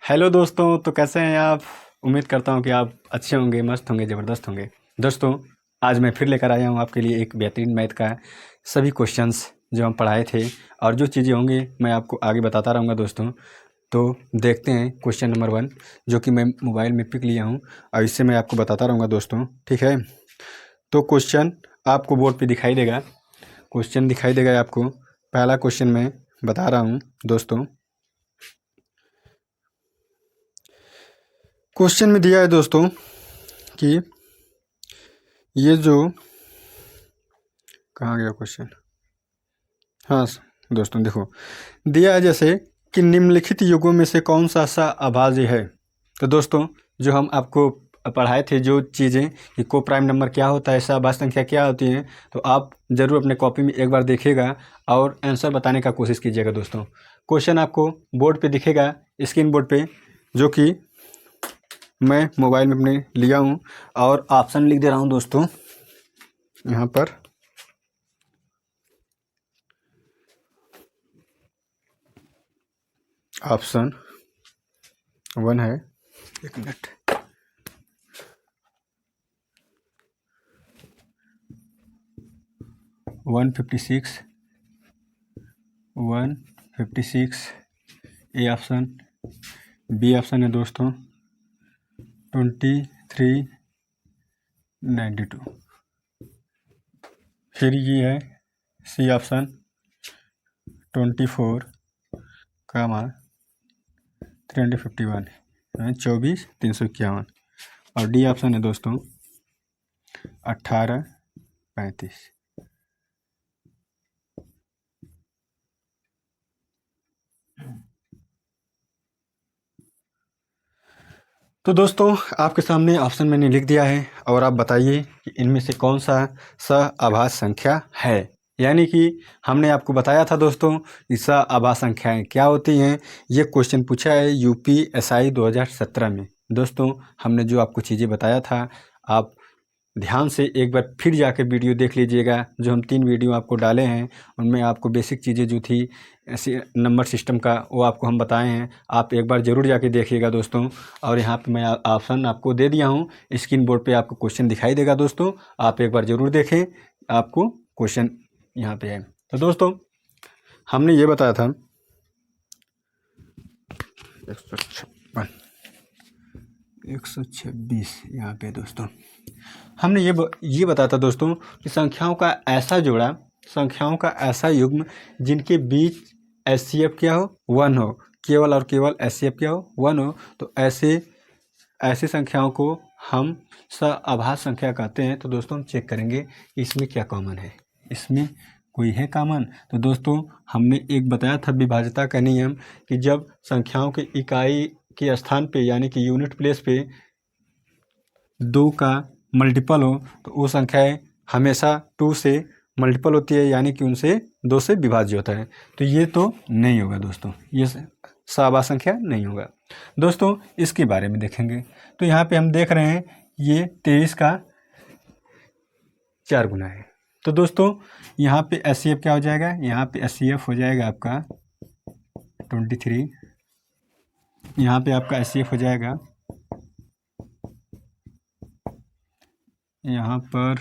Hello दोस्तों, तो कैसे हैं आप। उम्मीद करता हूं कि आप अच्छे होंगे, मस्त होंगे, ज़बरदस्त होंगे। दोस्तों, आज मैं फिर लेकर आया हूं आपके लिए एक बेहतरीन मैथ का सभी क्वेश्चंस जो हम पढ़ाए थे और जो चीज़ें होंगी मैं आपको आगे बताता रहूँगा दोस्तों। तो देखते हैं क्वेश्चन नंबर 1 जो कि मैं मोबाइल में पिक लिया हूँ और इससे मैं आपको बताता रहूँगा दोस्तों, ठीक है। तो क्वेश्चन आपको बोर्ड पर दिखाई देगा, क्वेश्चन दिखाई देगा आपको। पहला क्वेश्चन मैं बता रहा हूँ दोस्तों। क्वेश्चन में दिया है दोस्तों कि ये जो कहाँ गया क्वेश्चन। हाँ दोस्तों, देखो दिया है जैसे कि निम्नलिखित युगों में से कौन सा अभाज्य है। तो दोस्तों, जो हम आपको पढ़ाए थे जो चीज़ें कि को प्राइम नंबर क्या होता है, सहअभाज्य संख्या क्या होती है, तो आप ज़रूर अपने कॉपी में एक बार देखिएगा और आंसर बताने का कोशिश कीजिएगा दोस्तों। क्वेश्चन आपको बोर्ड पे दिखेगा, स्क्रीन बोर्ड पे, जो कि मैं मोबाइल में अपने लिया हूँ और ऑप्शन लिख दे रहा हूँ दोस्तों यहाँ पर। ऑप्शन 1 है, एक minute, one fifty six A option. B option है दोस्तों 2392। फिर ये है सी ऑप्शन 24 351 24,351। और डी ऑप्शन है दोस्तों 1835। तो दोस्तों, आपके सामने ऑप्शन मैंने लिख दिया है और आप बताइए कि इनमें से कौन सा सहअभाज्य संख्या है। यानी कि हमने आपको बताया था दोस्तों कि सहअभाज्य संख्याएं क्या होती हैं। ये क्वेश्चन पूछा है यूपीएसआई 2017 में। दोस्तों, हमने जो आपको चीज़ें बताया था, आप ध्यान से एक बार फिर जाके वीडियो देख लीजिएगा। जो हम 3 वीडियो आपको डाले हैं उनमें आपको बेसिक चीज़ें जो थी ऐसे नंबर सिस्टम का, वो आपको हम बताए हैं। आप एक बार ज़रूर जाके देखिएगा दोस्तों। और यहाँ पे मैं ऑप्शन आपको दे दिया हूँ, स्क्रीन बोर्ड पे आपको क्वेश्चन दिखाई देगा दोस्तों। आप एक बार ज़रूर देखें, आपको क्वेश्चन यहाँ पे है। तो दोस्तों, हमने ये बताया था 126 यहाँ पे दोस्तों। हमने ये बताया था दोस्तों कि संख्याओं का ऐसा युग्म जिनके बीच एचसीएफ क्या हो, 1 हो, केवल और केवल एचसीएफ क्या हो, 1 हो। तो ऐसे संख्याओं को हम सहअभाज्य संख्या कहते हैं। तो दोस्तों, हम चेक करेंगे कि इसमें क्या कॉमन है, इसमें कोई है कॉमन। तो दोस्तों, हमने एक बताया था विभाज्यता का नियम कि जब संख्याओं के इकाई के स्थान पे यानी कि यूनिट प्लेस पे 2 का मल्टीपल हो तो वो संख्याएं हमेशा 2 से मल्टीपल होती है, यानी कि उनसे 2 से विभाज्य होता है। तो ये तो नहीं होगा दोस्तों, ये सहअभाज्य संख्या नहीं होगा। दोस्तों, इसके बारे में देखेंगे तो यहाँ पे हम देख रहे हैं ये 23 का 4 गुना है। तो दोस्तों, यहाँ पे एचसीएफ क्या हो जाएगा, यहाँ पे एचसीएफ हो जाएगा आपका 23। यहाँ पे आपका एचसीएफ हो जाएगा यहाँ पर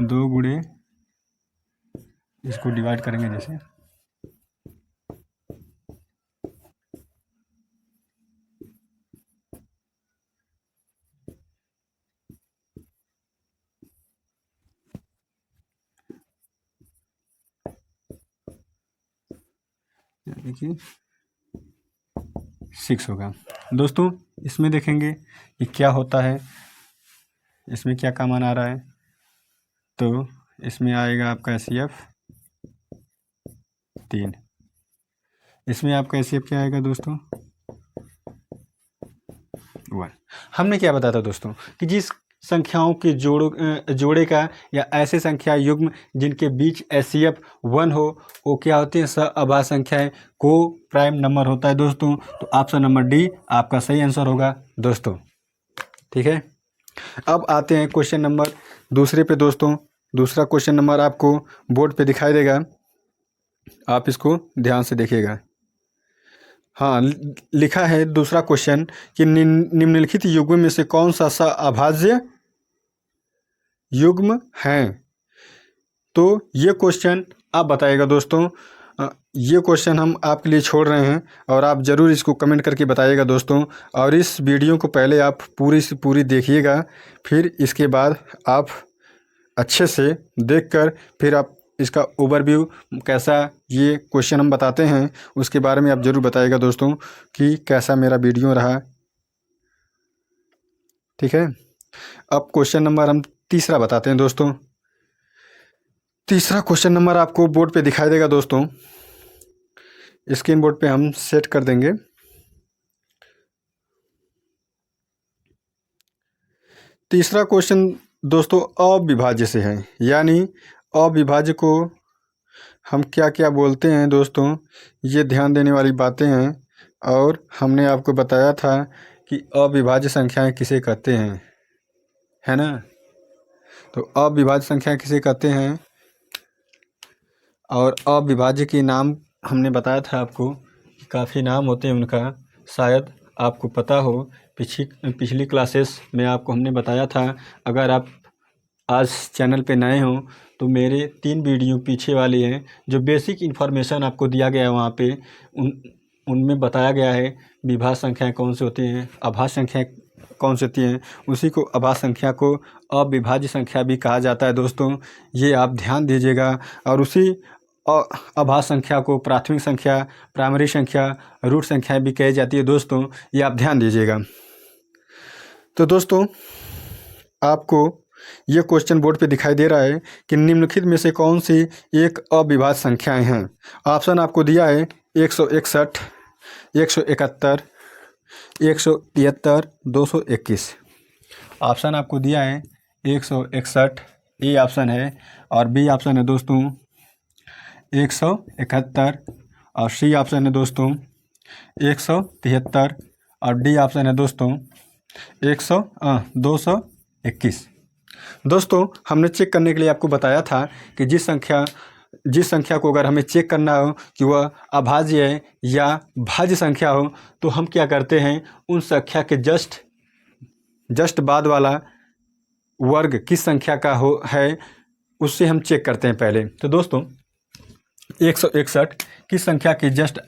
2 गुणे, इसको डिवाइड करेंगे जैसे, देखिए 6 होगा। दोस्तों, इसमें देखेंगे कि क्या होता है, इसमें क्या कॉमन आ रहा है। तो इसमें आएगा आपका एचसीएफ 3। इसमें आपका एचसीएफ क्या आएगा दोस्तों 1। हमने क्या बताया था दोस्तों कि जिस संख्याओं के जोड़े का या ऐसे संख्या युग्म जिनके बीच एचसीएफ 1 हो वो क्या होती है, सहअभाज्य संख्याएं, को प्राइम नंबर होता है दोस्तों। तो ऑप्शन नंबर डी आपका सही आंसर होगा दोस्तों, ठीक है। अब आते हैं क्वेश्चन नंबर दूसरे पे दोस्तों। दूसरा क्वेश्चन नंबर आपको बोर्ड पे दिखाई देगा, आप इसको ध्यान से देखिएगा। हाँ, लिखा है दूसरा क्वेश्चन कि निम्नलिखित युग्म में से कौन सा अभाज्य युग्म है। तो ये क्वेश्चन आप बताइएगा दोस्तों। ये क्वेश्चन हम आपके लिए छोड़ रहे हैं और आप ज़रूर इसको कमेंट करके बताइएगा दोस्तों। और इस वीडियो को पहले आप पूरी से पूरी देखिएगा, फिर इसके बाद आप अच्छे से देखकर फिर आप इसका ओवरव्यू कैसा ये क्वेश्चन हम बताते हैं उसके बारे में आप ज़रूर बताइएगा दोस्तों कि कैसा मेरा वीडियो रहा। ठीक है, अब क्वेश्चन नंबर हम तीसरा बताते हैं दोस्तों। तीसरा क्वेश्चन नंबर आपको बोर्ड पे दिखाई देगा दोस्तों, स्क्रीन बोर्ड पे हम सेट कर देंगे। तीसरा क्वेश्चन दोस्तों अविभाज्य से है, यानी अविभाज्य को हम क्या क्या बोलते हैं दोस्तों, ये ध्यान देने वाली बातें हैं। और हमने आपको बताया था कि अविभाज्य संख्याएं किसे कहते हैं, है ना। तो अविभाज्य संख्याएं किसे कहते हैं और अविभाज्य के नाम हमने बताया था आपको, काफ़ी नाम होते हैं उनका, शायद आपको पता हो। पिछली क्लासेस में आपको हमने बताया था। अगर आप आज चैनल पे नए हो तो मेरे 3 वीडियो पीछे वाली हैं जो बेसिक इन्फॉर्मेशन आपको दिया गया है, वहाँ पे उनमें बताया गया है विभाज्य संख्याएं कौन सी होती हैं, अभाज्य संख्याएं कौन सी होती हैं। उसी को अभाज्य संख्या को अविभाज्य संख्या भी कहा जाता है दोस्तों, ये आप ध्यान दीजिएगा। और उसी अभाज्य संख्या को प्राथमिक संख्या, प्राइमरी संख्या, रूट संख्या भी कही जाती है दोस्तों, ये आप ध्यान दीजिएगा। तो दोस्तों आपको ये क्वेश्चन बोर्ड पे दिखाई दे रहा है कि निम्नलिखित में से कौन सी एक अविभाज्य संख्याएं हैं। ऑप्शन आपको दिया है 161, 171, 173, 221। ऑप्शन आपको दिया है 161, ए ऑप्शन है, और बी ऑप्शन है दोस्तों 171, और सी ऑप्शन है दोस्तों 173, और डी ऑप्शन है दोस्तों 221। दोस्तों हमने चेक करने के लिए आपको बताया था कि जिस संख्या को अगर हमें चेक करना हो कि वह अभाज्य है या भाज्य संख्या हो, तो हम क्या करते हैं, उन संख्या के जस्ट बाद वाला वर्ग किस संख्या का है उससे हम चेक करते हैं पहले। तो दोस्तों 161 किस संख्या के जस्ट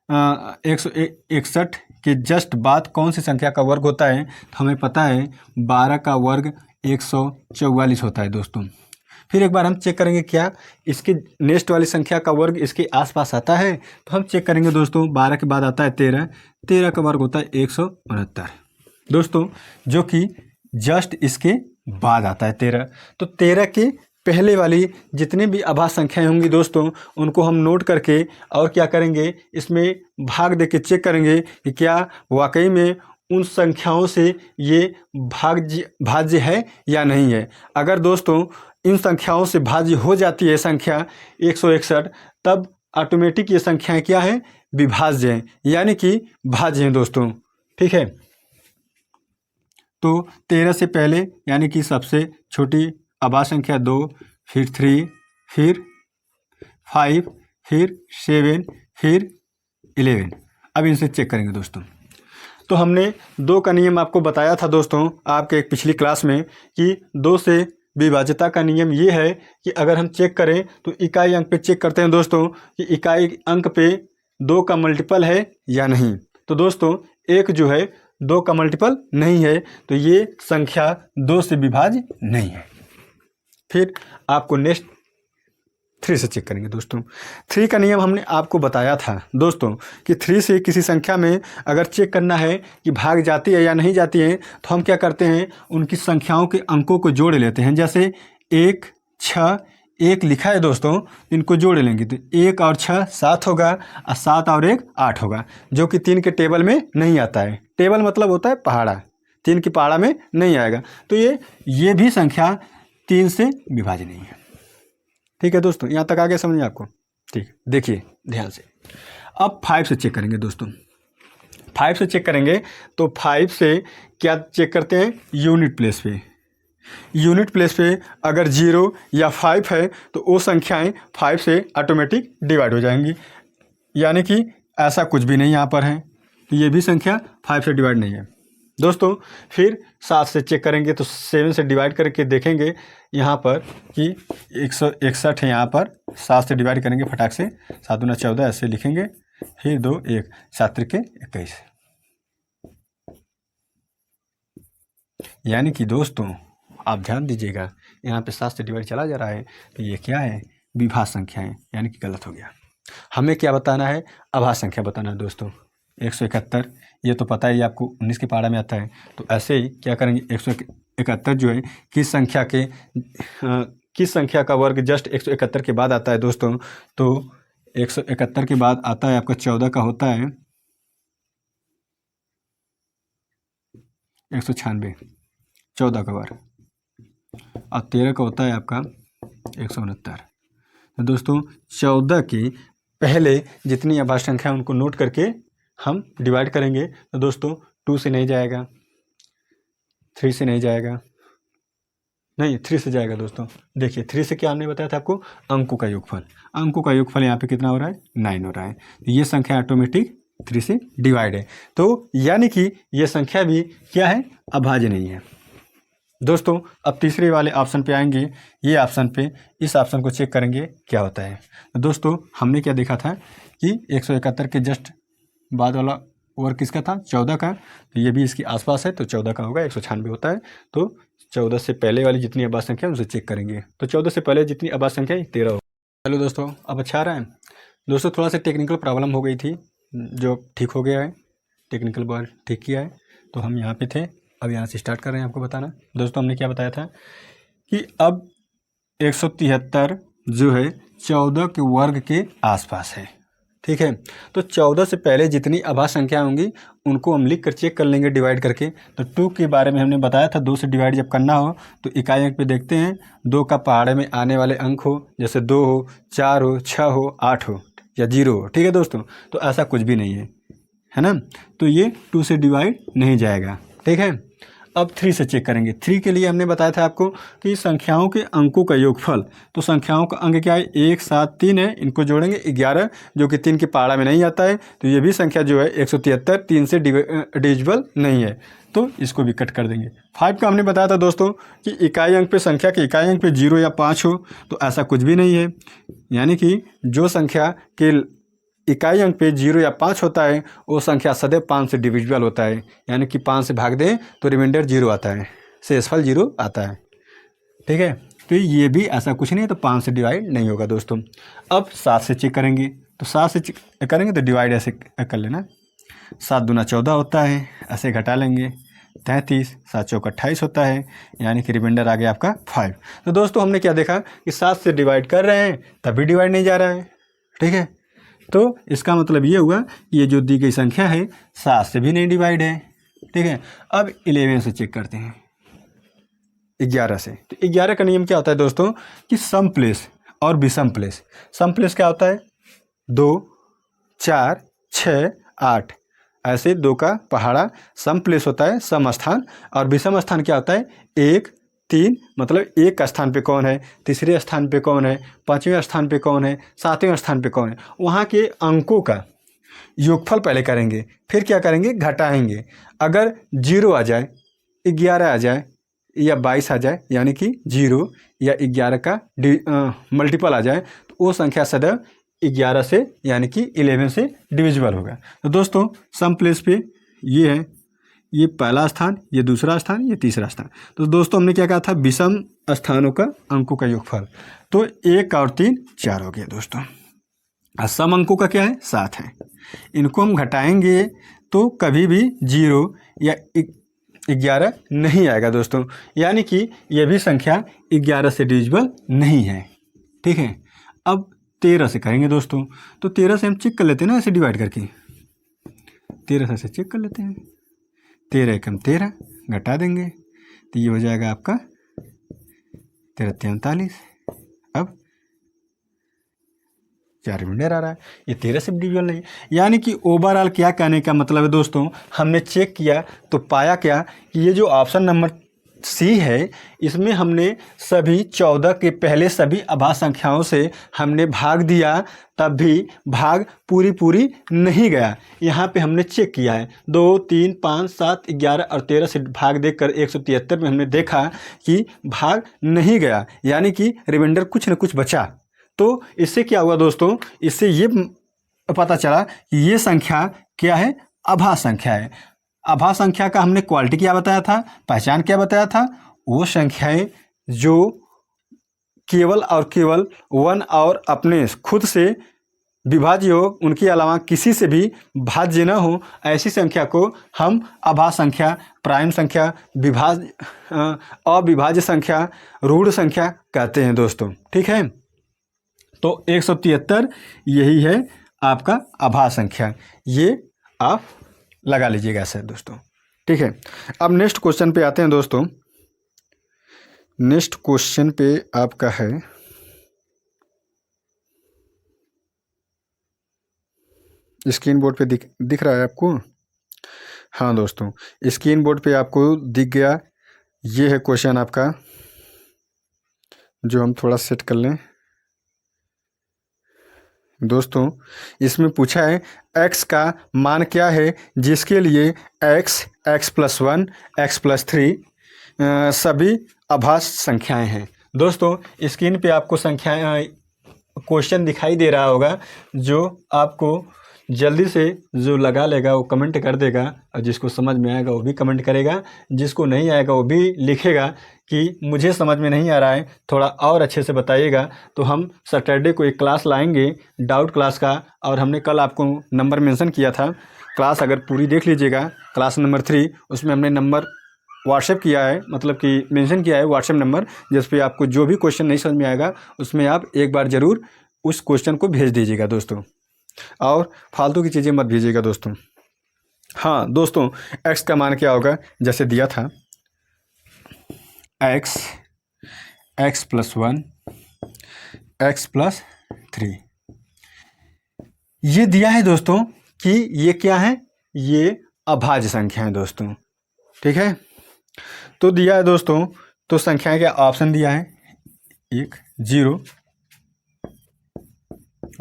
161 के जस्ट बाद कौन सी संख्या का वर्ग होता है, तो हमें पता है 12 का वर्ग 144 होता है दोस्तों। फिर एक बार हम चेक करेंगे क्या इसके नेक्स्ट वाली संख्या का वर्ग इसके आसपास आता है, तो हम चेक करेंगे दोस्तों। 12 के बाद आता है 13, 13 का वर्ग होता है 169 दोस्तों, जो कि जस्ट इसके बाद आता है 13। तो 13 के पहले वाली जितनी भी अभाज्य संख्याएं होंगी दोस्तों, उनको हम नोट करके और क्या करेंगे, इसमें भाग दे के चेक करेंगे कि क्या वाकई में उन संख्याओं से ये भाज्य है या नहीं है। अगर दोस्तों इन संख्याओं से भाज्य हो जाती है संख्या 161, तब ऑटोमेटिक ये संख्याएं क्या है, विभाज्य हैं, यानी कि भाज्य हैं दोस्तों। ठीक है, तो 13 से पहले यानी कि सबसे छोटी अभाज्य संख्या 2, फिर 3, फिर 5, फिर 7, फिर 11। अब इनसे चेक करेंगे दोस्तों। तो हमने 2 का नियम आपको बताया था दोस्तों आपके एक पिछली क्लास में कि 2 से विभाज्यता का नियम ये है कि अगर हम चेक करें तो इकाई अंक पे चेक करते हैं दोस्तों कि इकाई अंक पे 2 का मल्टीपल है या नहीं। तो दोस्तों 1 जो है 2 का मल्टीपल नहीं है, तो ये संख्या 2 से विभाज्य नहीं है। फिर आपको नेक्स्ट 3 से चेक करेंगे दोस्तों। 3 का नियम हमने आपको बताया था दोस्तों कि 3 से किसी संख्या में अगर चेक करना है कि भाग जाती है या नहीं जाती है, तो हम क्या करते हैं, उनकी संख्याओं के अंकों को जोड़ लेते हैं। जैसे 1, 6, 1 लिखा है दोस्तों, इनको जोड़ लेंगे तो 1 और 6 7 होगा, और 7 और 1 8 होगा, जो कि 3 के टेबल में नहीं आता है। टेबल मतलब होता है पहाड़ा, 3 की पहाड़ा में नहीं आएगा। तो ये भी संख्या 3 से विभाज्य नहीं है। ठीक है दोस्तों, यहाँ तक आगे समझिए आपको। ठीक, देखिए ध्यान से। अब 5 से चेक करेंगे दोस्तों। 5 से चेक करेंगे तो 5 से क्या चेक करते हैं, यूनिट प्लेस पे। यूनिट प्लेस पे अगर 0 या 5 है तो वो संख्याएं 5 से ऑटोमेटिक डिवाइड हो जाएंगी, यानी कि ऐसा कुछ भी नहीं यहाँ पर है, तो ये भी संख्या 5 से डिवाइड नहीं है दोस्तों। फिर 7 से चेक करेंगे तो 7 से डिवाइड करके देखेंगे यहाँ पर कि 161 है, यहाँ पर 7 से डिवाइड करेंगे फटाक से, 7 दूना 14 ऐसे लिखेंगे, फिर 2 1 7 त्रिके 21। यानी कि दोस्तों आप ध्यान दीजिएगा, यहाँ पे 7 से डिवाइड चला जा रहा है, तो ये क्या है, विभाज्य संख्या है, यानी कि गलत हो गया। हमें क्या बताना है, अभाज्य संख्या बताना है दोस्तों। 171 ये तो पता ही आपको, 19 के पारा में आता है। तो ऐसे ही क्या करेंगे, 171 जो है किस संख्या का वर्ग जस्ट 171 के बाद आता है दोस्तों। तो 171 के बाद आता है आपका 14 का होता है 196, 14 का वर्ग, और 13 का होता है आपका 169। तो दोस्तों 14 के पहले जितनी अभाज्य संख्या है उनको नोट करके हम डिवाइड करेंगे। तो दोस्तों 2 से नहीं जाएगा, 3 से नहीं जाएगा, नहीं 3 से जाएगा दोस्तों। देखिए 3 से क्या हमने बताया था आपको, अंकों का योगफल। अंकों का योगफल यहाँ पे कितना हो रहा है, 9 हो रहा है। तो ये संख्या ऑटोमेटिक 3 से डिवाइड है। तो यानी कि ये संख्या भी क्या है, अभाज्य नहीं है दोस्तों। अब तीसरे वाले ऑप्शन पे आएंगे, ये ऑप्शन पे, इस ऑप्शन को चेक करेंगे क्या होता है। तो दोस्तों हमने क्या देखा था कि 171 के जस्ट बाद वाला वर्ग किसका था, 14 का। तो ये भी इसके आसपास है, तो 14 का होगा, 196 होता है। तो 14 से पहले वाली जितनी अभाज्य संख्या है उसे चेक करेंगे। तो 14 से पहले जितनी अभाज्य संख्या है 13 होगा। चलो दोस्तों अब अच्छा आ रहा है दोस्तों। थोड़ा सा टेक्निकल प्रॉब्लम हो गई थी, जो ठीक हो गया है, टेक्निकल बॉल ठीक किया है। तो हम यहाँ पे थे, अब यहाँ से स्टार्ट कर रहे हैं आपको बताना। दोस्तों हमने क्या बताया था कि अब 173 जो है 14 के वर्ग के आसपास है, ठीक है। तो 14 से पहले जितनी अभाज्य संख्या होंगी उनको हम लिख कर चेक कर लेंगे डिवाइड करके। तो 2 के बारे में हमने बताया था, 2 से डिवाइड जब करना हो तो इकाई अंक पे देखते हैं, 2 का पहाड़े में आने वाले अंक हो, जैसे 2 हो, 4 हो, 6 हो, 8 हो या 0 हो, ठीक है दोस्तों। तो ऐसा कुछ भी नहीं है ना। तो ये 2 से डिवाइड नहीं जाएगा, ठीक है। अब 3 से चेक करेंगे। 3 के लिए हमने बताया था आपको कि संख्याओं के अंकों का योगफल। तो संख्याओं का अंक क्या है, 1 7 3 है, इनको जोड़ेंगे 11, जो कि 3 के पहाड़ा में नहीं आता है। तो ये भी संख्या जो है 173 3 से डिविजिबल नहीं है, तो इसको भी कट कर देंगे। 5 का हमने बताया था दोस्तों कि इकाई अंक पे, संख्या के इकाई अंक पे 0 या 5 हो, तो ऐसा कुछ भी नहीं है। यानी कि जो संख्या के इकाई अंक पे 0 या 5 होता है वो संख्या सदैव 5 से डिविजिबल होता है। यानी कि 5 से भाग दें तो रिमाइंडर 0 आता है, शेषफल 0 आता है, ठीक है। तो ये भी ऐसा कुछ नहीं है, तो 5 से डिवाइड नहीं होगा दोस्तों। अब 7 से चेक करेंगे। तो 7 से चेक करेंगे तो डिवाइड ऐसे कर लेना, 7 दूना 14 होता है, ऐसे घटा लेंगे 33, 7 चौक 28 होता है, यानी कि रिमाइंडर आ गया आपका 5। तो दोस्तों हमने क्या देखा कि 7 से डिवाइड कर रहे हैं तभी डिवाइड नहीं जा रहा है, ठीक है। तो इसका मतलब ये हुआ कि ये जो दी गई संख्या है 7 से भी नहीं डिवाइड है, ठीक है। अब 11 से चेक करते हैं, 11 से। तो 11 का नियम क्या होता है दोस्तों कि सम प्लेस और विषम प्लेस। सम प्लेस क्या होता है, 2 4 6 8, ऐसे 2 का पहाड़ा सम प्लेस होता है, सम स्थान। और विषम स्थान क्या होता है, 1 3, मतलब एक स्थान पे कौन है, तीसरे स्थान पे कौन है, 5वें स्थान पे कौन है, 7वें स्थान पे कौन है। वहाँ के अंकों का योगफल पहले करेंगे, फिर क्या करेंगे, घटाएंगे। अगर 0 आ जाए, 11 आ जाए या 22 आ जाए, यानी कि 0 या 11 का मल्टीपल आ जाए, तो वो संख्या सदैव 11 से यानी कि 11 से डिविजिबल होगा। तो दोस्तों सम प्लेस पे ये है, ये पहला स्थान, ये दूसरा स्थान, ये तीसरा स्थान। तो दोस्तों हमने क्या कहा था, विषम स्थानों का अंकों का योगफल। तो 1 और 3 4 हो गया दोस्तों। और सम अंकों का क्या है, 7 है। इनको हम घटाएंगे तो कभी भी 0 या 11 नहीं आएगा दोस्तों, यानी कि यह भी संख्या 11 से डिविजिबल नहीं है, ठीक है। अब 13 से करेंगे दोस्तों। तो 13 से हम चेक कर लेते हैं ना, ऐसे डिवाइड करके 13 से चेक कर लेते हैं। 13 एकम 13, घटा देंगे तो ये हो जाएगा आपका 13 43। अब 4 रिमाइंडर आ रहा है, ये 13 से डिविजिबल नहीं। यानी कि ओवरऑल क्या कहने का मतलब है दोस्तों, हमने चेक किया तो पाया क्या कि ये जो ऑप्शन नंबर सी है, इसमें हमने सभी 14 के पहले सभी अभाज्य संख्याओं से हमने भाग दिया, तब भी भाग पूरी नहीं गया। यहाँ पे हमने चेक किया है 2, 3, 5, 7, 11 और 13 से भाग देकर 173 में हमने देखा कि भाग नहीं गया, यानी कि रिमाइंडर कुछ न कुछ बचा। तो इससे क्या हुआ दोस्तों, इससे ये पता चला कि ये संख्या क्या है, अभाज्य संख्या है। अभाज्य संख्या का हमने क्वालिटी क्या बताया था, पहचान क्या बताया था, वो संख्याएं जो केवल और केवल 1 और अपने खुद से विभाज्य हो, उनके अलावा किसी से भी भाज्य न हो, ऐसी संख्या को हम अभाज्य संख्या, प्राइम संख्या, अविभाज्य संख्या, ऋण संख्या कहते हैं दोस्तों। ठीक है, तो 173 यही है आपका अभाज्य संख्या, ये आप लगा लीजिएगा ऐसे दोस्तों। ठीक है, अब नेक्स्ट क्वेश्चन पे आते हैं दोस्तों। नेक्स्ट क्वेश्चन पे आपका है, स्क्रीन बोर्ड पे दिख रहा है आपको? हाँ दोस्तों, स्क्रीन बोर्ड पे आपको दिख गया। ये है क्वेश्चन आपका, जो हम थोड़ा सेट कर लें दोस्तों। इसमें पूछा है x का मान क्या है जिसके लिए x, x+1, x+3 सभी अभाज्य संख्याएं हैं। दोस्तों स्क्रीन पे आपको संख्याएं क्वेश्चन दिखाई दे रहा होगा, जो आपको जल्दी से जो लगा लेगा वो कमेंट कर देगा, और जिसको समझ में आएगा वो भी कमेंट करेगा, जिसको नहीं आएगा वो भी लिखेगा कि मुझे समझ में नहीं आ रहा है, थोड़ा और अच्छे से बताइएगा। तो हम सैटरडे को एक क्लास लाएंगे डाउट क्लास का, और हमने कल आपको नंबर मेंशन किया था, क्लास अगर पूरी देख लीजिएगा, क्लास नंबर 3, उसमें हमने नंबर व्हाट्सएप किया है, मतलब कि मेंशन किया है व्हाट्सएप नंबर, जिस पे आपको जो भी क्वेश्चन नहीं समझ में आएगा उसमें आप एक बार ज़रूर उस क्वेश्चन को भेज दीजिएगा दोस्तों, और फालतू की चीज़ें मत भेजिएगा दोस्तों। हाँ दोस्तों, x का मान क्या होगा, जैसे दिया था x, x+1, x+3, ये दिया है दोस्तों कि ये क्या है, ये अभाज्य संख्या है दोस्तों। ठीक है, तो दिया है दोस्तों, तो संख्याएं क्या ऑप्शन दिया है, 1, 0,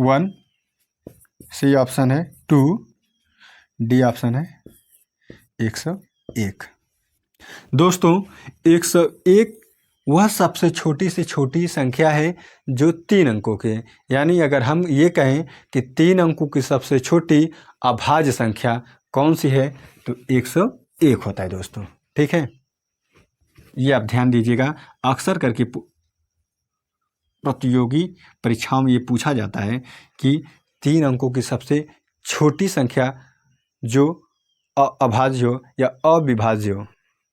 1, सी ऑप्शन है 2, डी ऑप्शन है 101। दोस्तों 101 वह सबसे छोटी से छोटी संख्या है जो 3 अंकों के, यानी अगर हम ये कहें कि 3 अंकों की सबसे छोटी अभाज्य संख्या कौन सी है, तो 101 होता है दोस्तों। ठीक है, ये आप ध्यान दीजिएगा, अक्सर करके प्रतियोगी परीक्षाओं में ये पूछा जाता है कि 3 अंकों की सबसे छोटी संख्या जो अभाज्य हो या अविभाज्य हो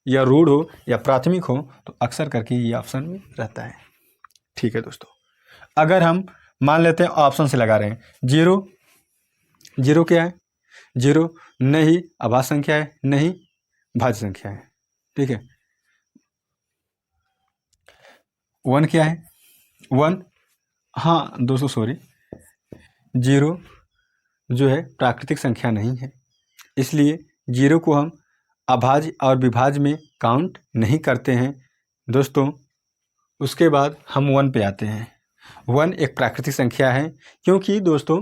या ऋण हो या प्राथमिक हो, तो अक्सर करके ये ऑप्शन में रहता है। ठीक है दोस्तों, अगर हम मान लेते हैं ऑप्शन से लगा रहे हैं, 0, 0 क्या है, 0 नहीं अभाज्य संख्या है, नहीं भाज्य संख्या है। ठीक है, 1 क्या है, 1, हाँ दोस्तों सॉरी, 0 जो है प्राकृतिक संख्या नहीं है, इसलिए 0 को हम अभाज्य और विभाज्य में काउंट नहीं करते हैं दोस्तों। उसके बाद हम 1 पे आते हैं। 1 एक प्राकृतिक संख्या है, क्योंकि दोस्तों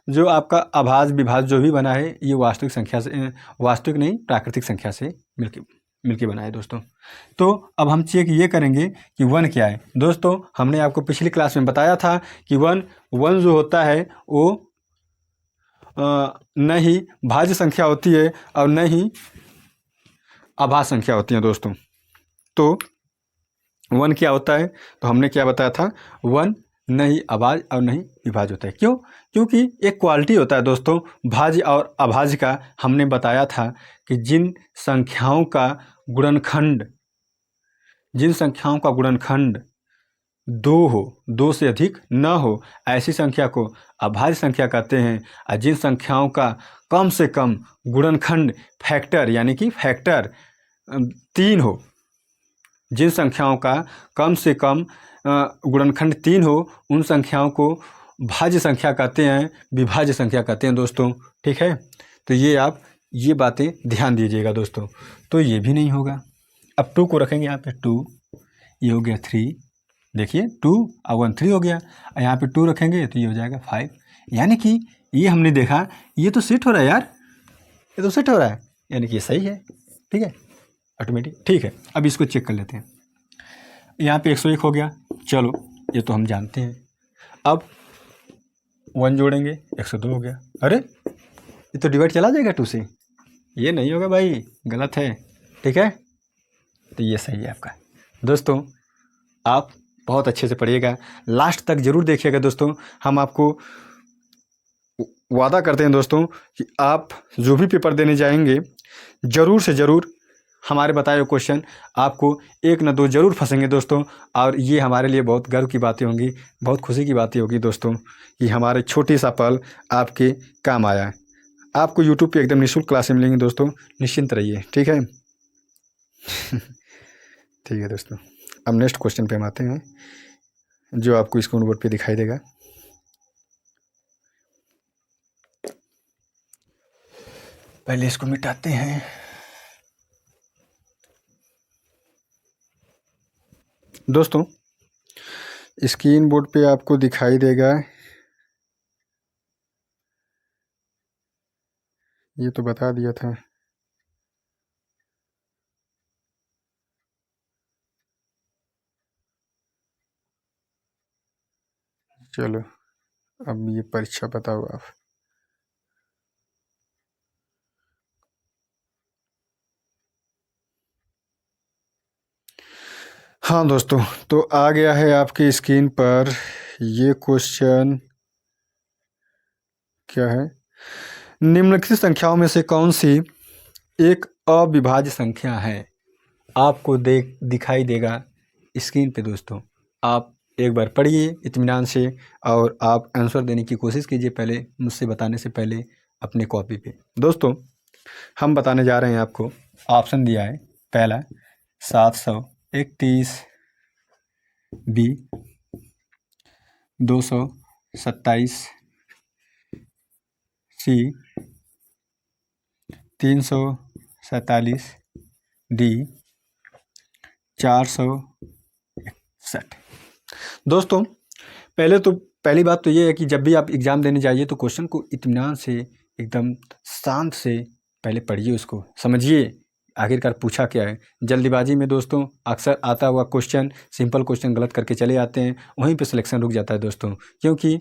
जो आपका अभाज्य विभाज्य जो भी बना है ये वास्तविक संख्या से, वास्तविक नहीं प्राकृतिक संख्या से मिलके बना है दोस्तों। तो अब हम चेक ये करेंगे कि 1 क्या है। दोस्तों हमने आपको पिछली क्लास में बताया था कि 1 जो होता है वो न ही भाज्य संख्या होती है और न ही अभाज्य संख्या होती है दोस्तों। तो 1 क्या होता है, तो हमने क्या बताया था, 1 न ही अभाज्य और न ही विभाज्य होता है। क्यों? क्योंकि एक क्वालिटी होता है दोस्तों भाज्य और अभाज्य का। हमने बताया था कि जिन संख्याओं का गुणनखंड 2 हो, 2 से अधिक न हो, ऐसी संख्या को अभाज्य संख्या कहते हैं। और जिन संख्याओं का कम से कम गुणनखंड फैक्टर यानी कि फैक्टर 3 हो, जिन संख्याओं का कम से कम गुणनखंड 3 हो, उन संख्याओं को भाज्य संख्या कहते हैं, विभाज्य संख्या कहते हैं दोस्तों। ठीक है, तो ये आप ये बातें ध्यान दीजिएगा दोस्तों। तो ये भी नहीं होगा, अब 2 को रखेंगे यहाँ पे 2, ये हो गया 3, देखिए 2 और 1 3 हो गया, और यहाँ पे 2 रखेंगे तो ये हो जाएगा 5। यानी कि ये हमने देखा ये तो सेट हो रहा है यार, ये तो सेट हो रहा है, यानी कि ये सही है। ठीक है, ऑटोमेटिक। ठीक है, अब इसको चेक कर लेते हैं। यहाँ पे 101 हो गया, चलो ये तो हम जानते हैं। अब 1 जोड़ेंगे 102 हो गया। अरे ये तो डिवाइड चला जाएगा 2 से, ये नहीं होगा भाई, गलत है। ठीक है, तो ये सही है आपका। दोस्तों आप बहुत अच्छे से पढ़िएगा, लास्ट तक ज़रूर देखिएगा दोस्तों। हम आपको वादा करते हैं दोस्तों कि आप जो भी पेपर देने जाएंगे ज़रूर से ज़रूर हमारे बताए हुए क्वेश्चन आपको 1 न 2 ज़रूर फंसेंगे दोस्तों। और ये हमारे लिए बहुत गर्व की बातें होंगी, बहुत खुशी की बातें होगी दोस्तों कि हमारे छोटी सा पल आपके काम आया। आपको यूट्यूब पे एकदम निःशुल्क क्लासें मिलेंगी दोस्तों, निश्चिंत रहिए। ठीक है ठीक है दोस्तों, अब नेक्स्ट क्वेश्चन पे हम आते हैं जो आपको स्क्रीन बोर्ड पे दिखाई देगा। पहले इसको मिटाते हैं। दोस्तों स्क्रीन बोर्ड पे आपको दिखाई देगा, ये तो बता दिया था। चलो अब ये परीक्षा बताओ आप। हाँ दोस्तों, तो आ गया है आपकी स्क्रीन पर ये क्वेश्चन। क्या है, निम्नलिखित संख्याओं में से कौन सी एक अविभाज्य संख्या है। आपको दिखाई देगा स्क्रीन पे दोस्तों। आप एक बार पढ़िए इत्मीनान से और आप आंसर देने की कोशिश कीजिए, पहले मुझसे बताने से पहले अपने कॉपी पे। दोस्तों हम बताने जा रहे हैं आपको, ऑप्शन दिया है पहला 731 बी, 227 सी, 347 डी, 461। दोस्तों पहली बात तो ये है कि जब भी आप एग्ज़ाम देने जाइए तो क्वेश्चन को इत्मीनान से एकदम शांत से पहले पढ़िए, उसको समझिए आखिरकार पूछा क्या है। जल्दीबाजी में दोस्तों अक्सर आता हुआ क्वेश्चन, सिंपल क्वेश्चन गलत करके चले आते हैं, वहीं पे सिलेक्शन रुक जाता है दोस्तों। क्योंकि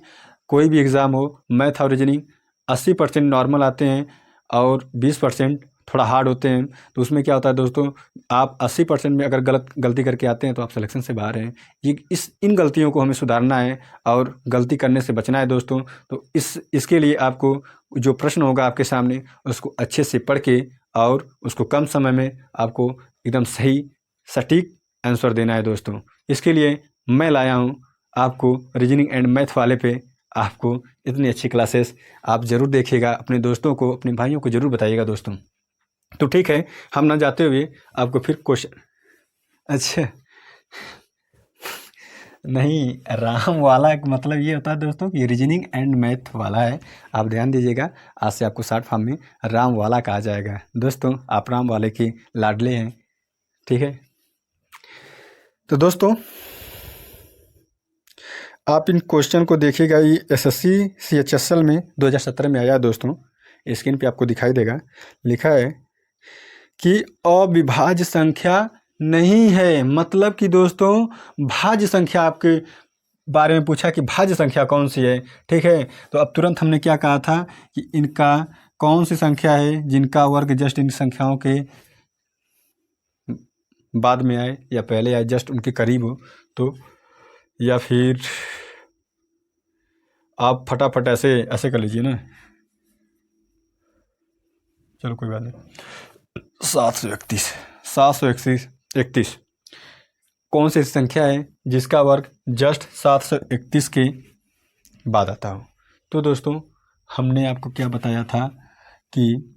कोई भी एग्ज़ाम हो, मैथ और रीजनिंग 80% नॉर्मल आते हैं और 20% थोड़ा हार्ड होते हैं। तो उसमें क्या होता है दोस्तों, आप 80% में अगर गलती करके आते हैं तो आप सिलेक्शन से बाहर हैं। इन गलतियों को हमें सुधारना है और गलती करने से बचना है दोस्तों। तो इसके लिए आपको जो प्रश्न होगा आपके सामने उसको अच्छे से पढ़ के और उसको कम समय में आपको एकदम सही सटीक आंसर देना है दोस्तों। इसके लिए मैं लाया हूँ आपको रीजनिंग एंड मैथ वाले पे आपको इतनी अच्छी क्लासेस। आप ज़रूर देखिएगा, अपने दोस्तों को, अपने भाइयों को ज़रूर बताइएगा दोस्तों। तो ठीक है, हम ना जाते हुए आपको फिर क्वेश्चन, अच्छा नहीं, राम वाला का मतलब ये होता है दोस्तों कि रीजनिंग एंड मैथ वाला है। आप ध्यान दीजिएगा, आज से आपको शॉर्ट फॉर्म में राम वाला कहा जाएगा दोस्तों। आप राम वाले के लाडले हैं। ठीक है, तो दोस्तों आप इन क्वेश्चन को देखिएगा। ये SSC CHSL में 2017 में आया दोस्तों। स्क्रीन पे आपको दिखाई देगा, लिखा है कि अविभाज्य संख्या नहीं है। मतलब कि दोस्तों भाज्य संख्या आपके बारे में पूछा कि भाज्य संख्या कौन सी है। ठीक है, तो अब तुरंत हमने क्या कहा था कि इनका कौन सी संख्या है जिनका वर्ग जस्ट इन संख्याओं के बाद में आए या पहले आए, जस्ट उनके करीब हो। तो या फिर आप फटाफट ऐसे कर लीजिए ना, चलो कोई बात नहीं। 731 कौन सी संख्या है जिसका वर्ग जस्ट 731 के बाद आता हो। तो दोस्तों हमने आपको क्या बताया था कि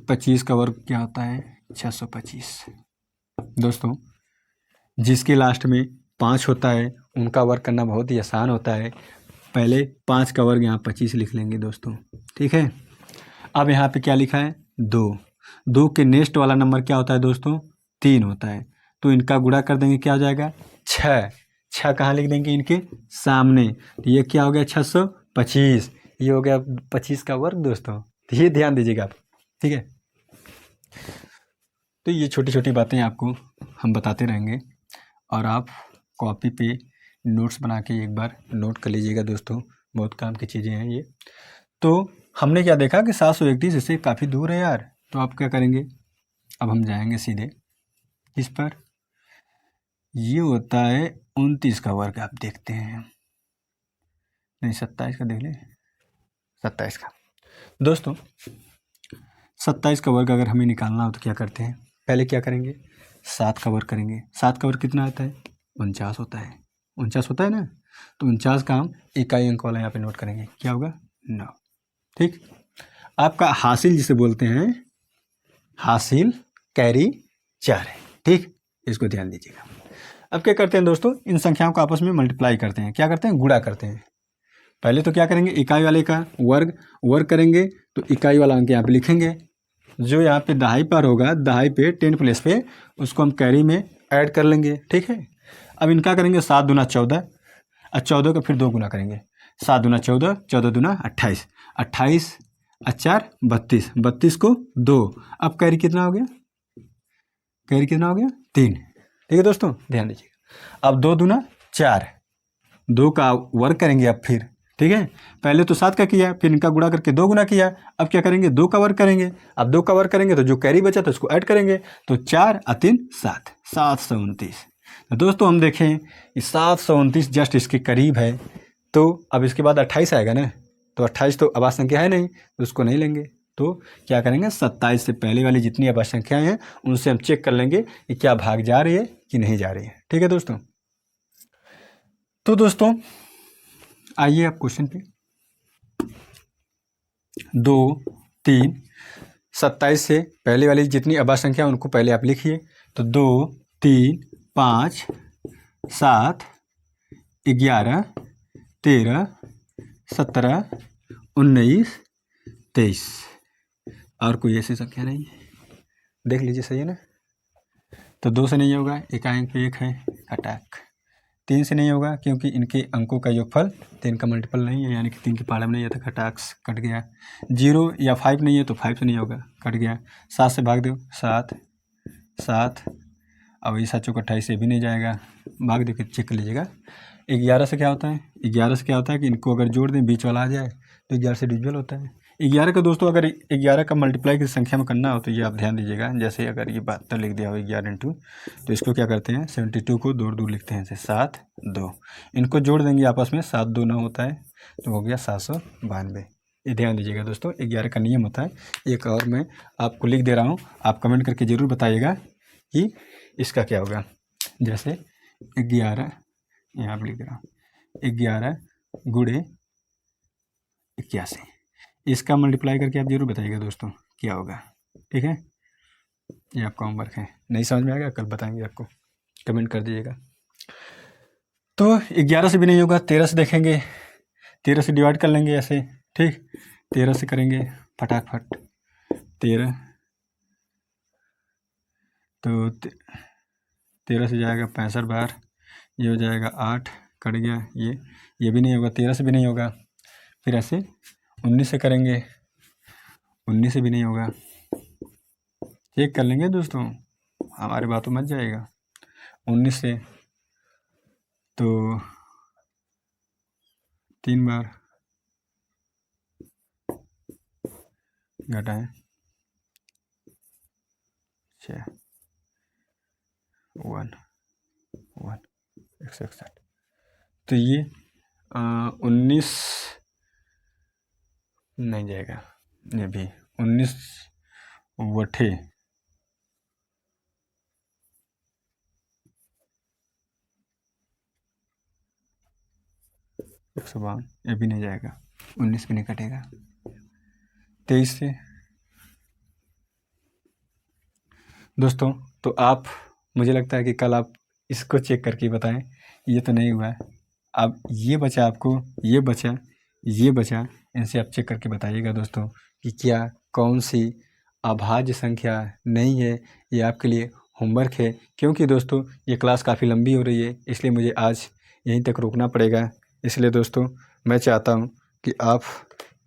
25 का वर्ग क्या होता है, 625। दोस्तों जिसके लास्ट में 5 होता है उनका वर्ग करना बहुत ही आसान होता है। पहले 5 का वर्ग यहाँ 25 लिख लेंगे दोस्तों। ठीक है, अब यहाँ पे क्या लिखा है, 2। 2 के नेक्स्ट वाला नंबर क्या होता है दोस्तों? 3 होता है। तो इनका गुणा कर देंगे, क्या हो जाएगा? 6। 6 कहाँ लिख देंगे? इनके सामने। तो ये क्या हो गया? 625। ये हो गया 25 का वर्ग दोस्तों। तो ये ध्यान दीजिएगा आप, ठीक है। तो ये छोटी छोटी बातें आपको हम बताते रहेंगे और आप कॉपी पे नोट्स बना के एक बार नोट कर लीजिएगा दोस्तों, बहुत काम की चीज़ें हैं ये। तो हमने क्या देखा कि 731 इससे काफ़ी दूर है यार, तो आप क्या करेंगे? अब हम जाएंगे सीधे इस पर। ये होता है 29 का वर्ग, आप देखते हैं, नहीं 27 का देख लें, 27 का। दोस्तों 27 का वर्ग अगर हमें निकालना हो तो क्या करते हैं? पहले क्या करेंगे? 7 का वर्ग करेंगे। 7 का वर्ग कितना आता है? 49 होता है। 49 होता है ना, तो 49 का हम इकाई अंक वाला यहाँ पे नोट करेंगे, क्या होगा? 9। ठीक। आपका हासिल जिसे बोलते हैं, हासिल कैरी 4 है, ठीक। इसको ध्यान दीजिएगा। अब क्या करते हैं दोस्तों? इन संख्याओं को आपस में मल्टीप्लाई करते हैं। क्या करते हैं? गुणा करते हैं। पहले तो क्या करेंगे? इकाई वाले का वर्ग करेंगे, तो इकाई वाला अंक यहाँ पे लिखेंगे। जो यहाँ पे दहाई पर होगा, दहाई पे 10 प्लेस पे, उसको हम कैरी में ऐड कर लेंगे, ठीक है। अब इनका करेंगे 7 दूना 14, और 14 का फिर 2 गुना करेंगे। 7 दूना 14, 14 दूना 28, 28 4 32, 32 को 2। अब कैरी कितना हो गया? कैरी कितना हो गया? 3। ठीक है दोस्तों, ध्यान दीजिएगा। अब 2 दूना 4, 2 का वर्ग करेंगे अब फिर, ठीक है। पहले तो 7 का किया, फिर इनका गुणा करके 2 गुना किया। अब क्या करेंगे? 2 का वर्ग करेंगे। अब 2 का वर्ग करेंगे तो जो कैरी बचा था उसको ऐड करेंगे, तो 4 और 3 7, 729। तो दोस्तों हम देखें कि 729 जस्ट इसके करीब है। तो अब इसके बाद 28 आएगा ना, तो 28 तो अभाज्य संख्या है नहीं, तो उसको नहीं लेंगे। तो क्या करेंगे? 27 से पहले वाली जितनी अभाज्य संख्याएं हैं उनसे हम चेक कर लेंगे कि क्या भाग जा रही है कि नहीं जा रही है, ठीक है दोस्तों। तो दोस्तों आइए आप क्वेश्चन पे। 2 3 27 से पहले वाली जितनी अभाज्य संख्या उनको पहले आप लिखिए। तो 2 3 5 7 11 13 17 19 23। और कोई ऐसी संख्या नहीं है, देख लीजिए, सही है ना। तो 2 से नहीं होगा, इकाई अंक पे 1 है, कटाक। 3 से नहीं होगा क्योंकि इनके अंकों का योगफल 3 का मल्टीपल नहीं है, यानी कि 3 के पहाड़े में नहीं है, तो कटाक्स कट गया। 0 या 5 नहीं है तो 5 से नहीं होगा, कट गया। 7 से भाग दो, 7 7। अब ये 7 चौक 28 से भी नहीं जाएगा, भाग दो, चेक कर लीजिएगा। 11 से क्या होता है? 11 से क्या होता है कि इनको अगर जोड़ दें, बीच वाला आ जाए, तो 11 से डिविजिबल होता है। 11 का दोस्तों अगर 11 का मल्टीप्लाई की संख्या में करना हो तो ये आप ध्यान दीजिएगा। जैसे अगर ये 72 लिख दिया हो 11 इंटू, तो इसको क्या करते हैं? 72 को दूर दूर लिखते हैं, जैसे 7 2। इनको जोड़ देंगे आपस में, 7 2 9 होता है, तो हो गया 792। ये ध्यान दीजिएगा दोस्तों, 11 का नियम होता है। एक और मैं आपको लिख दे रहा हूँ, आप कमेंट करके ज़रूर बताइएगा कि इसका क्या होगा। जैसे 11, यहाँ पर लिख दे रहा हूँ, 11 गुणे 81। इसका मल्टीप्लाई करके आप जरूर बताइएगा दोस्तों क्या होगा, ठीक है। ये आपका होमवर्क है, नहीं समझ में आएगा कल बताएंगे आपको, कमेंट कर दीजिएगा। तो 11 से भी नहीं होगा, 13 से देखेंगे, 13 से डिवाइड कर लेंगे ऐसे, ठीक। 13 से करेंगे फटाफट, 13 तो 13 से जाएगा 65 बार, ये हो जाएगा 8, कट गया ये भी नहीं होगा, 13 से भी नहीं होगा। फिर ऐसे 19 से करेंगे, 19 से भी नहीं होगा, चेक कर लेंगे दोस्तों, हमारी बातों मत जाएगा। 19 से तो 3 बार घटाएं, 6 1 1 161। तो ये 19 नहीं जाएगा, ये भी 19 वठे 152, ये भी नहीं जाएगा, 19 भी नहीं कटेगा। 23 से दोस्तों, तो आप, मुझे लगता है कि कल आप इसको चेक करके बताएं, ये तो नहीं हुआ है। अब ये बचा आपको, ये बचा, ये बचा, इनसे आप चेक करके बताइएगा दोस्तों कि क्या कौन सी अभाज्य संख्या नहीं है, ये आपके लिए होमवर्क है। क्योंकि दोस्तों ये क्लास काफ़ी लंबी हो रही है, इसलिए मुझे आज यहीं तक रुकना पड़ेगा। इसलिए दोस्तों मैं चाहता हूँ कि आप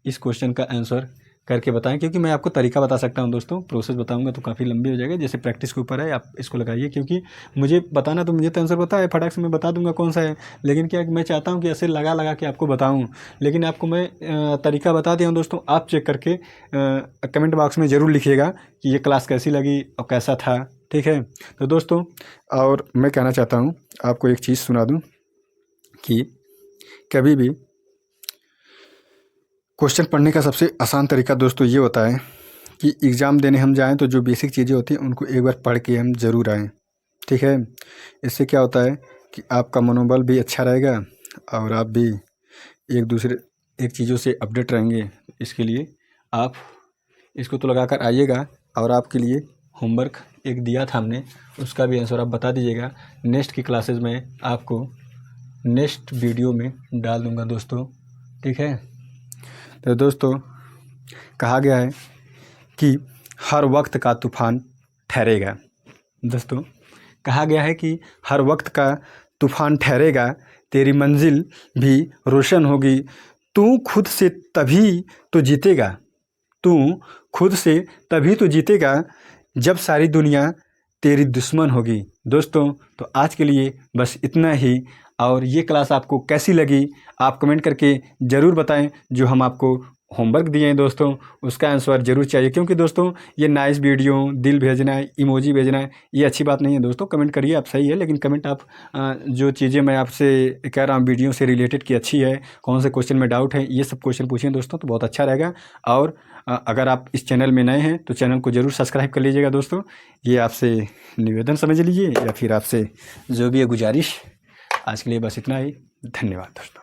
इस क्वेश्चन का आंसर करके बताएं, क्योंकि मैं आपको तरीका बता सकता हूं दोस्तों, प्रोसेस बताऊंगा तो काफ़ी लंबी हो जाएगा। जैसे प्रैक्टिस के ऊपर है, आप इसको लगाइए, क्योंकि मुझे बताना तो मुझे तो आंसर पता है, फटाक से मैं बता दूंगा कौन सा है, लेकिन क्या मैं चाहता हूं कि ऐसे लगा लगा के आपको बताऊं। लेकिन आपको मैं तरीका बता दिया हूं दोस्तों, आप चेक करके कमेंट बॉक्स में ज़रूर लिखिएगा कि ये क्लास कैसी लगी और कैसा था, ठीक है। तो दोस्तों और मैं कहना चाहता हूँ, आपको एक चीज़ सुना दूँ कि कभी भी क्वेश्चन पढ़ने का सबसे आसान तरीका दोस्तों ये होता है कि एग्ज़ाम देने हम जाएं तो जो बेसिक चीज़ें होती हैं उनको एक बार पढ़ के हम ज़रूर आएँ, ठीक है। इससे क्या होता है कि आपका मनोबल भी अच्छा रहेगा और आप भी एक चीज़ों से अपडेट रहेंगे। इसके लिए आप इसको तो लगा कर आइएगा, और आपके लिए होमवर्क एक दिया था हमने, उसका भी आंसर आप बता दीजिएगा। नेक्स्ट की क्लासेस में आपको नेक्स्ट वीडियो में डाल दूँगा दोस्तों, ठीक है। तो दोस्तों कहा गया है कि हर वक्त का तूफ़ान ठहरेगा। दोस्तों कहा गया है कि हर वक्त का तूफ़ान ठहरेगा, तेरी मंजिल भी रोशन होगी। तू खुद से तभी तो जीतेगा, तू खुद से तभी तो जीतेगा जब सारी दुनिया तेरी दुश्मन होगी। दोस्तों तो आज के लिए बस इतना ही, और ये क्लास आपको कैसी लगी आप कमेंट करके ज़रूर बताएं। जो हम आपको होमवर्क दिए हैं दोस्तों उसका आंसर ज़रूर चाहिए, क्योंकि दोस्तों ये नाइस वीडियो, दिल भेजना है, इमोजी भेजना है, ये अच्छी बात नहीं है दोस्तों। कमेंट करिए आप, सही है, लेकिन कमेंट आप जो चीज़ें मैं आपसे कह रहा हूँ वीडियो से रिलेटेड की अच्छी है, कौन से क्वेश्चन में डाउट है, ये सब क्वेश्चन पूछिए दोस्तों, तो बहुत अच्छा रहेगा। और अगर आप इस चैनल में नए हैं तो चैनल को ज़रूर सब्सक्राइब कर लीजिएगा दोस्तों। ये आपसे निवेदन समझ लीजिए, या फिर आपसे जो भी है गुजारिश। आज के लिए बस इतना ही, धन्यवाद दोस्तों।